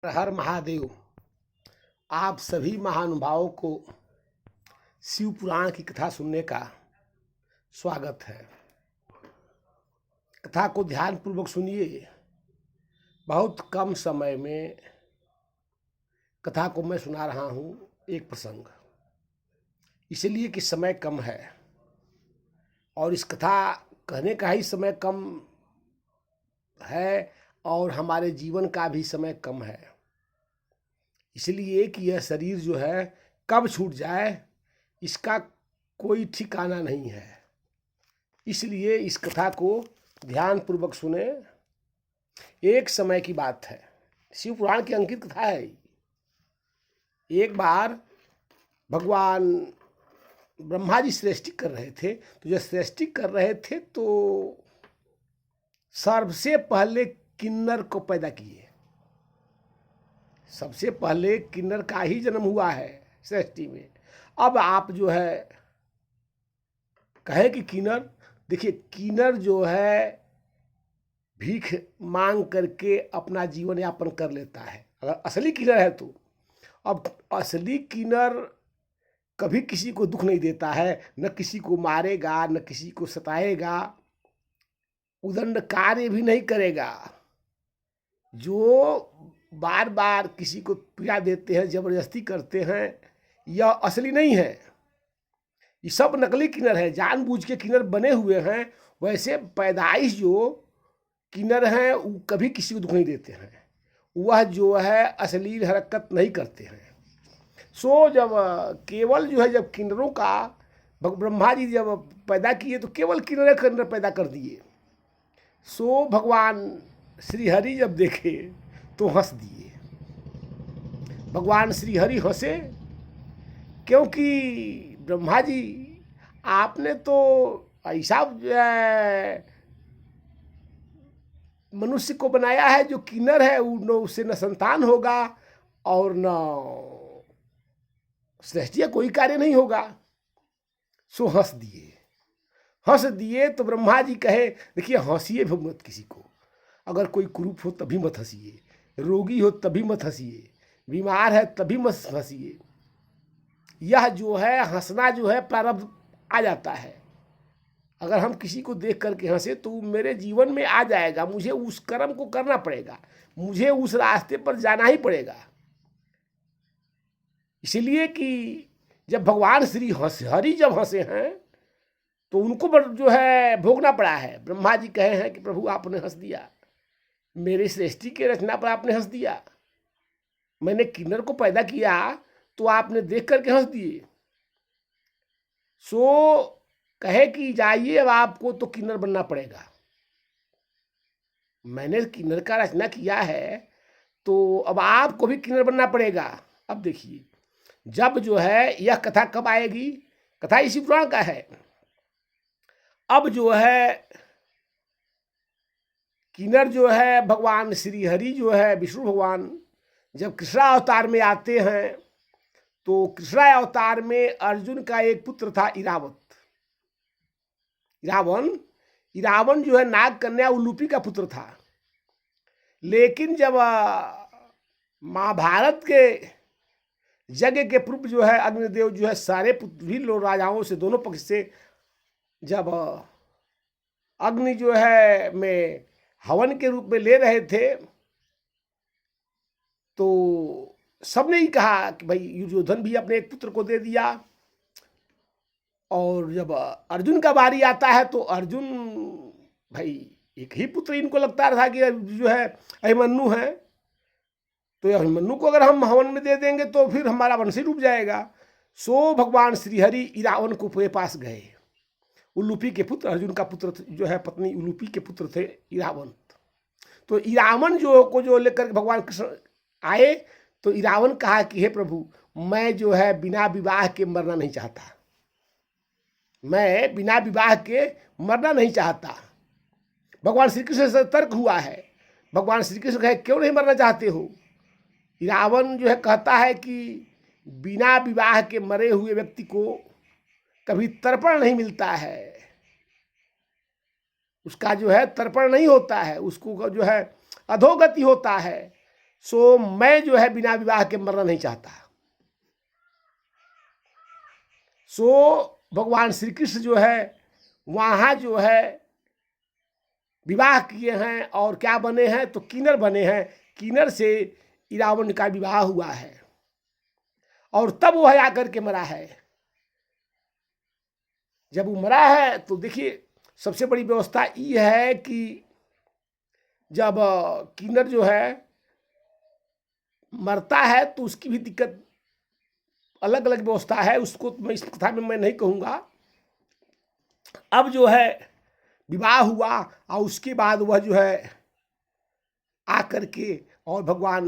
हर महादेव। आप सभी महानुभावों को शिव पुराण की कथा सुनने का स्वागत है। कथा को ध्यान पूर्वक सुनिए। बहुत कम समय में कथा को मैं सुना रहा हूँ, एक प्रसंग, इसलिए कि समय कम है और इस कथा कहने का ही समय कम है और हमारे जीवन का भी समय कम है, इसलिए कि यह शरीर जो है कब छूट जाए इसका कोई ठिकाना नहीं है। इसलिए इस कथा को ध्यान पूर्वक सुने। एक समय की बात है, शिव पुराण की अंकित कथा है। एक बार भगवान ब्रह्मा जी सृष्टि कर रहे थे, तो जब सृष्टि कर रहे थे तो सबसे पहले किन्नर को पैदा किए। सबसे पहले किन्नर का ही जन्म हुआ है सृष्टि में। अब आप जो है कहे कि किन्नर, देखिए किन्नर जो है भीख मांग करके अपना जीवन यापन कर लेता है, अगर असली किन्नर है तो। अब असली किन्नर कभी किसी को दुख नहीं देता है, न किसी को मारेगा, न किसी को सताएगा, उदंड कार्य भी नहीं करेगा। जो बार बार किसी को पीड़ा देते हैं, जबरदस्ती करते हैं, यह असली नहीं है। ये सब नकली किन्नर है, जानबूझ के किन्नर बने हुए हैं। वैसे पैदाइश जो किन्नर हैं वो कभी किसी को दुख नहीं देते हैं, वह जो है अश्लील हरकत नहीं करते हैं। सो जब केवल जो है जब किन्नरों का ब्रह्मा जी जब पैदा किए तो केवल किन्नर पैदा कर दिए। सो भगवान श्री हरि जब देखे तो हंस दिए। भगवान श्री हरि हंसे क्योंकि ब्रह्मा जी आपने तो ऐसा मनुष्य को बनाया है जो किन्नर है, उससे न संतान होगा और न सृष्टि का कोई कार्य नहीं होगा। सो हंस दिए तो ब्रह्मा जी कहे, देखिए हंसिए भी मत किसी को। अगर कोई कुरूप हो तभी मत हंसिए, रोगी हो तभी मत हंसिए, बीमार है तभी मत हंसिए। यह जो है हंसना जो है प्रारब्ध आ जाता है। अगर हम किसी को देख करके हंसे तो मेरे जीवन में आ जाएगा, मुझे उस कर्म को करना पड़ेगा, मुझे उस रास्ते पर जाना ही पड़ेगा। इसलिए कि जब भगवान श्री हरि जब हंसे हैं तो उनको जो है भोगना पड़ा है। ब्रह्मा जी कहे हैं कि प्रभु आपने हंस दिया, मेरे सृष्टि के रचना पर आपने हंस दिया। मैंने किन्नर को पैदा किया तो आपने देख करके हंस दिए। सो कहे कि जाइए, अब आपको तो किन्नर बनना पड़ेगा। मैंने किन्नर का रचना किया है तो अब आपको भी किन्नर बनना पड़ेगा। अब देखिए जब जो है यह कथा कब आएगी, कथा इसी पुराण का है। अब जो है किन्नर जो है भगवान श्री हरि जो है विष्णु भगवान जब कृष्णा अवतार में आते हैं तो कृष्णा अवतार में अर्जुन का एक पुत्र था इरावत। इरावन जो है नाग कन्या उलूपी का पुत्र था। लेकिन जब महाभारत के यज्ञ के पूर्व जो है अग्निदेव जो है सारे भी लोग राजाओं से दोनों पक्ष से जब अग्नि जो है में हवन के रूप में ले रहे थे तो सबने ही कहा कि भाई युद्धोधन भी अपने एक पुत्र को दे दिया। और जब अर्जुन का बारी आता है तो अर्जुन भाई एक ही पुत्र इनको लगता था कि जो है अभिमन्यु है, तो अभिमन्यु को अगर हम हवन में दे देंगे तो फिर हमारा वंश ही डूब जाएगा। सो भगवान श्रीहरि इरावन के पास गए। उलूपी के पुत्र अर्जुन का पुत्र जो है पत्नी उलूपी के पुत्र थे इरावन। तो इरावन जो लेकर भगवान कृष्ण आए तो इरावन कहा कि हे प्रभु, मैं जो है बिना विवाह के मरना नहीं चाहता, मैं बिना विवाह के मरना नहीं चाहता। भगवान श्री कृष्ण से तर्क हुआ है। भगवान श्री कृष्ण कहे क्यों नहीं मरना चाहते हो। रावण जो है कहता है कि बिना विवाह के मरे हुए व्यक्ति को कभी तर्पण नहीं मिलता है, उसका जो है तर्पण नहीं होता है, उसको जो है अधोगति होता है। सो मैं जो है बिना विवाह के मरना नहीं चाहता। सो भगवान श्री कृष्ण जो है वहाँ जो है विवाह किए हैं और क्या बने हैं, तो किन्नर बने हैं। किन्नर से इरावण का विवाह हुआ है और तब वह आकर के मरा है। जब वो मरा है तो देखिए सबसे बड़ी व्यवस्था ये है कि जब किन्नर जो है मरता है तो उसकी भी दिक्कत अलग अलग व्यवस्था है, उसको मैं इस कथा में मैं नहीं कहूँगा। अब जो है विवाह हुआ और उसके बाद वह जो है आकर के और भगवान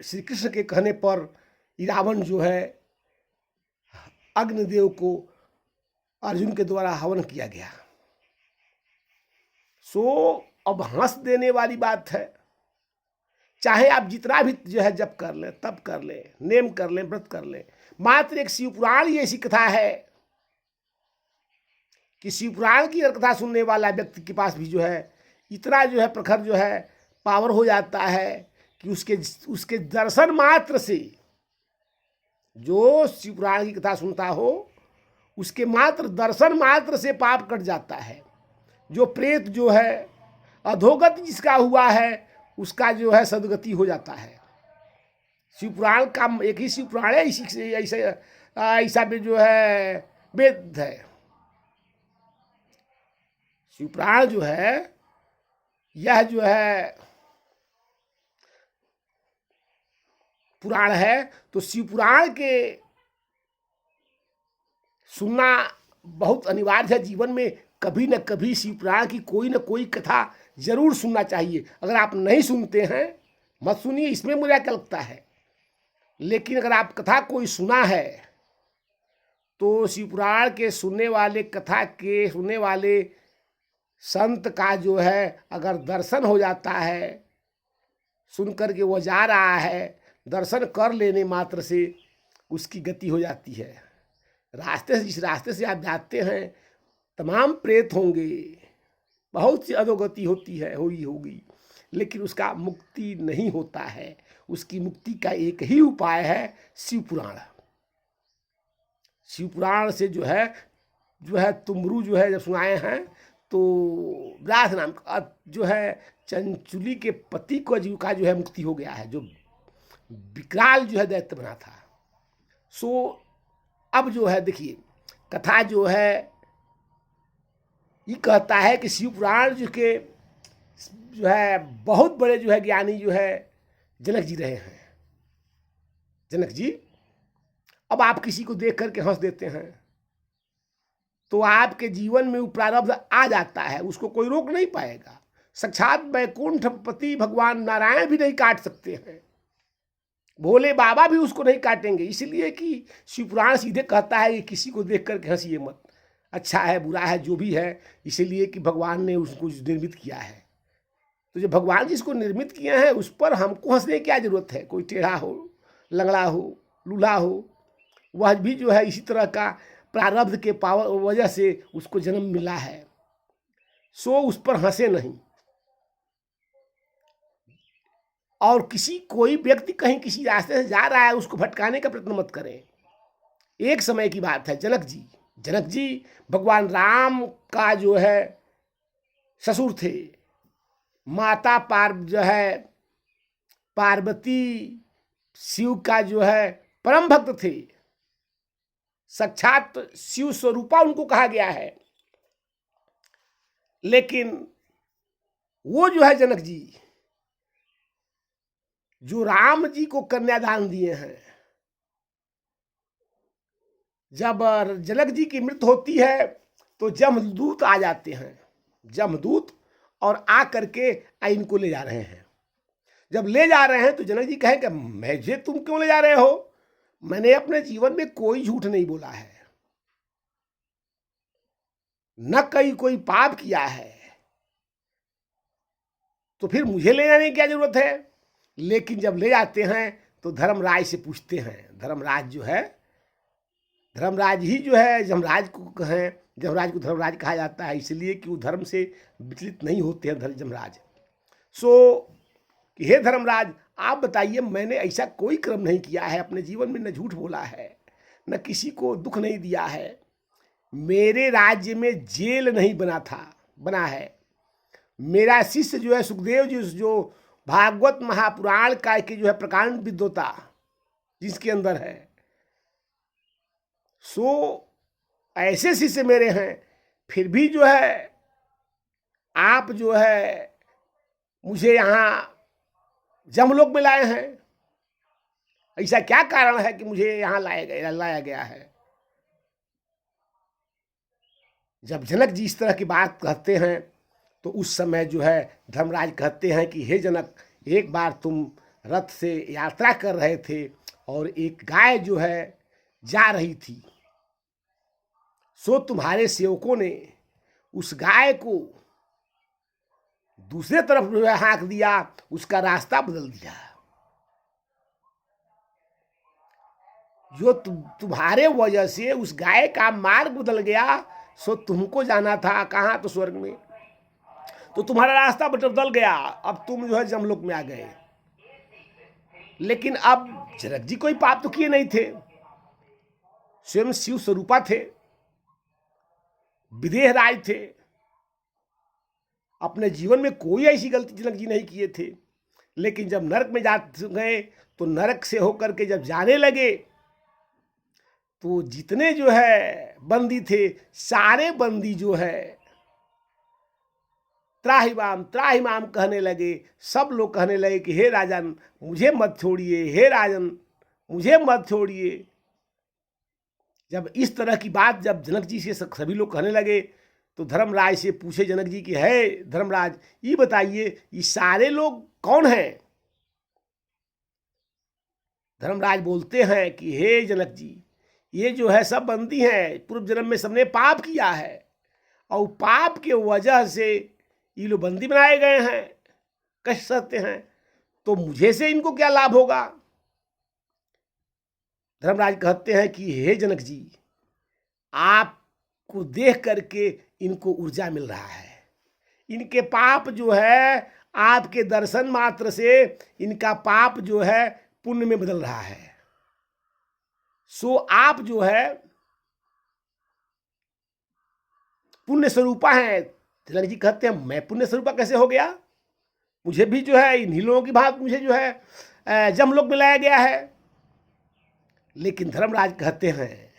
श्री कृष्ण के कहने पर इरावण जो है अग्निदेव को अर्जुन के द्वारा हवन किया गया। सो अब हंस देने वाली बात है, चाहे आप जितना भी जो है जप कर लें, तप कर लें, नेम कर लें, व्रत कर लें, मात्र एक शिव पुराण ही ऐसी कथा है कि शिव पुराण की अगर कथा सुनने वाला व्यक्ति के पास भी जो है इतना जो है प्रखर जो है पावर हो जाता है कि उसके दर्शन मात्र से, जो शिव पुराण की कथा सुनता हो उसके मात्र दर्शन मात्र से पाप कट जाता है। जो प्रेत जो है अधोगति जिसका हुआ है उसका जो है सदगति हो जाता है। शिव पुराण का एक ही शिव पुराण है, इसी से ऐसा भी जो है वेद है। शिव पुराण जो है यह जो है पुराण है, तो शिव पुराण के सुनना बहुत अनिवार्य है। जीवन में कभी न कभी शिव पुराण की कोई न कोई कथा जरूर सुनना चाहिए। अगर आप नहीं सुनते हैं मत सुनिए, इसमें मुझे क्या लगता है, लेकिन अगर आप कथा कोई सुना है तो शिव पुराण के सुनने वाले, कथा के सुनने वाले संत का जो है अगर दर्शन हो जाता है, सुन कर के वो जा रहा है, दर्शन कर लेने मात्र से उसकी गति हो जाती है। रास्ते से, जिस रास्ते से आप जाते हैं तमाम प्रेत होंगे, बहुत सी अधोगति होती है, होगी, लेकिन उसका मुक्ति नहीं होता है। उसकी मुक्ति का एक ही उपाय है शिव पुराण। शिव पुराण से जो है तुमरू जो है जब सुनाए हैं तो व्यास नाम का जो है चंचुली के पति को जीव का जो है मुक्ति हो गया है, जो विकराल जो है दैत्य बना था। सो अब जो है देखिए कथा जो है ये कहता है कि शिव पुराण जो है बहुत बड़े जो है ज्ञानी जो है जनक जी रहे हैं। जनक जी, अब आप किसी को देख करके हंस देते हैं तो आपके जीवन में वो प्रारब्ध आ जाता है, उसको कोई रोक नहीं पाएगा। साक्षात वैकुंठपति भगवान नारायण भी नहीं काट सकते हैं, भोले बाबा भी उसको नहीं काटेंगे। इसलिए कि शिव पुराण सीधे कहता है कि किसी को देख करके हंसिए मत, अच्छा है बुरा है जो भी है, इसलिए कि भगवान ने उसको निर्मित किया है। तो जो भगवान जिसको निर्मित किए हैं उस पर हमको हंसने की क्या जरूरत है। कोई टेढ़ा हो, लंगड़ा हो, लूला हो, वह भी जो है इसी तरह का प्रारब्ध के पावर वजह से उसको जन्म मिला है। सो उस पर हंसे नहीं। और कोई व्यक्ति कहीं किसी रास्ते से जा रहा है उसको भटकाने का प्रयत्न मत करें। एक समय की बात है, जनक जी भगवान राम का जो है ससुर थे। माता पार्वती शिव का जो है परम भक्त थे, साक्षात शिव स्वरूपा उनको कहा गया है। लेकिन वो जो है जनक जी जो राम जी को कन्यादान दिए हैं, जब जनक जी की मृत्यु होती है तो जमदूत आ जाते हैं, जमदूत, और आ करके इनको ले जा रहे हैं। जब ले जा रहे हैं तो जनक जी कहें कि मुझे तुम क्यों ले जा रहे हो, मैंने अपने जीवन में कोई झूठ नहीं बोला है, न कोई पाप किया है, तो फिर मुझे ले जाने की क्या जरूरत है। लेकिन जब ले जाते हैं तो धर्मराज से पूछते हैं। धर्मराज ही जो है जमराज को कहें, जमराज को धर्मराज कहा जाता है इसलिए कि वो धर्म से विचलित नहीं होते हैं जमराज। सो कि हे धर्मराज, आप बताइए, मैंने ऐसा कोई कर्म नहीं किया है अपने जीवन में, न झूठ बोला है, न किसी को दुख नहीं दिया है। मेरे राज्य में जेल नहीं बना है। मेरा शिष्य जो है सुखदेव जी, जो भागवत महापुराण का की जो है प्रकांड विद्वता जिसके अंदर है, सो ऐसे शिष्य मेरे हैं, फिर भी जो है आप जो है मुझे यहाँ जमलोक में लाए हैं। ऐसा क्या कारण है कि मुझे यहाँ लाया गया है? जब जनक जी इस तरह की बात कहते हैं तो उस समय जो है धर्मराज कहते हैं कि हे जनक, एक बार तुम रथ से यात्रा कर रहे थे और एक गाय जो है जा रही थी, सो तुम्हारे सेवकों ने उस गाय को दूसरे तरफ जो है हाँक दिया, उसका रास्ता बदल दिया। जो तुम्हारे वजह से उस गाय का मार्ग बदल गया, सो तुमको जाना था कहाँ? तो स्वर्ग में। तो तुम्हारा रास्ता बदल गया, अब तुम जो है जमलोक में आ गए। लेकिन अब जनक जी कोई पाप तो किए नहीं थे, स्वयं शिव स्वरूपा थे, विदेह राज थे, अपने जीवन में कोई ऐसी गलती जनक जी नहीं किए थे। लेकिन जब नरक में जा गए तो नरक से होकर के जब जाने लगे तो जितने जो है बंदी थे, सारे बंदी जो है त्राहिमाम त्राहिमाम कहने लगे। सब लोग कहने लगे कि हे राजन मुझे मत छोड़िए, हे राजन मुझे मत छोड़िए। जब इस तरह की बात जब जनक जी से सभी लोग कहने लगे तो धर्मराज से पूछे जनक जी कि है धर्मराज, ये बताइए ये सारे लोग कौन हैं? धर्मराज बोलते हैं कि हे जनक जी, ये जो है सब बंदी हैं, पूर्व जन्म में सबने पाप किया है और पाप के वजह से ये लोग बंदी बनाए गए हैं, कष्ट सहते हैं, तो मुझे से इनको क्या लाभ होगा? धर्मराज कहते हैं कि हे जनक जी, आपको देख करके इनको ऊर्जा मिल रहा है। इनके पाप जो है आपके दर्शन मात्र से इनका पाप जो है पुण्य में बदल रहा है। सो आप जो है पुण्य स्वरूपा हैं। जनक जी कहते हैं मैं पुण्य स्वरूपा कैसे हो गया? मुझे भी जो है इन्हीं लोगों की बात मुझे जो है जमलोक में लाया गया है। लेकिन धर्मराज कहते हैं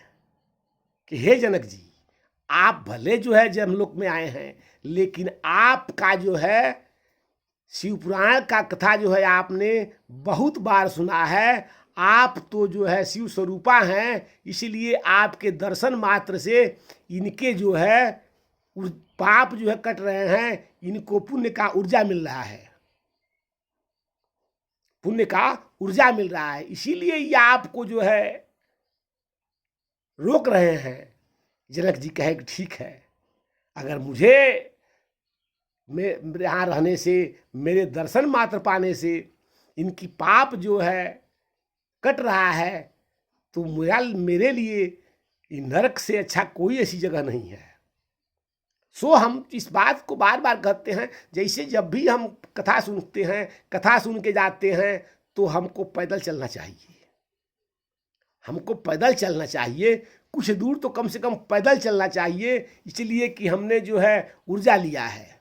कि हे जनक जी, आप भले जो है जमलोक में आए हैं, लेकिन आपका जो है शिव पुराण का कथा जो है आपने बहुत बार सुना है। आप तो जो है शिव स्वरूपा हैं, इसलिए आपके दर्शन मात्र से इनके जो है पाप जो है कट रहे हैं, इनको पुण्य का ऊर्जा मिल रहा है, पुण्य का ऊर्जा मिल रहा है, इसीलिए ये आपको जो है रोक रहे हैं। जनक जी कहे कि ठीक है, अगर मुझे मेरे यहाँ रहने से, मेरे दर्शन मात्र पाने से इनकी पाप जो है कट रहा है, तो मेरे लिए नरक से अच्छा कोई ऐसी जगह नहीं है। सो हम इस बात को बार बार कहते हैं, जैसे जब भी हम कथा सुनते हैं, कथा सुन के जाते हैं, तो हमको पैदल चलना चाहिए, हमको पैदल चलना चाहिए, कुछ दूर तो कम से कम पैदल चलना चाहिए, इसलिए कि हमने जो है ऊर्जा लिया है,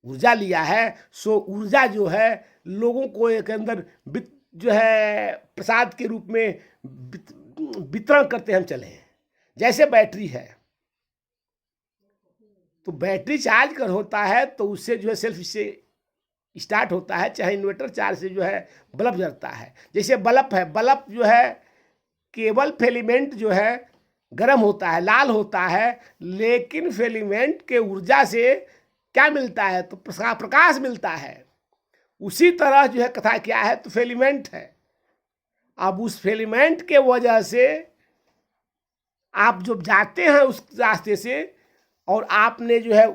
ऊर्जा लिया है। सो ऊर्जा जो है लोगों को एक अंदर जो है प्रसाद के रूप में वितरण करते हम चले। जैसे बैटरी है, तो बैटरी चार्ज कर होता है तो उससे जो है सेल्फ से स्टार्ट होता है, चाहे इन्वर्टर चार्ज से जो है बल्ब जलता है। जैसे बल्ब है, बल्ब जो है केवल फिलामेंट जो है गर्म होता है, लाल होता है, लेकिन फिलामेंट के ऊर्जा से क्या मिलता है? तो प्रकाश मिलता है। उसी तरह जो है कथा क्या है? तो फिलामेंट है। अब उस फिलामेंट के वजह से आप जब जाते हैं उस रास्ते से, और आपने जो है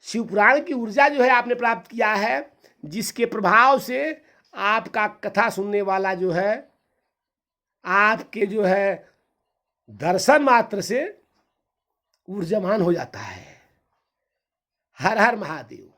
शिव पुराण की ऊर्जा जो है आपने प्राप्त किया है, जिसके प्रभाव से आपका कथा सुनने वाला जो है आपके जो है दर्शन मात्र से ऊर्जावान हो जाता है। हर हर महादेव।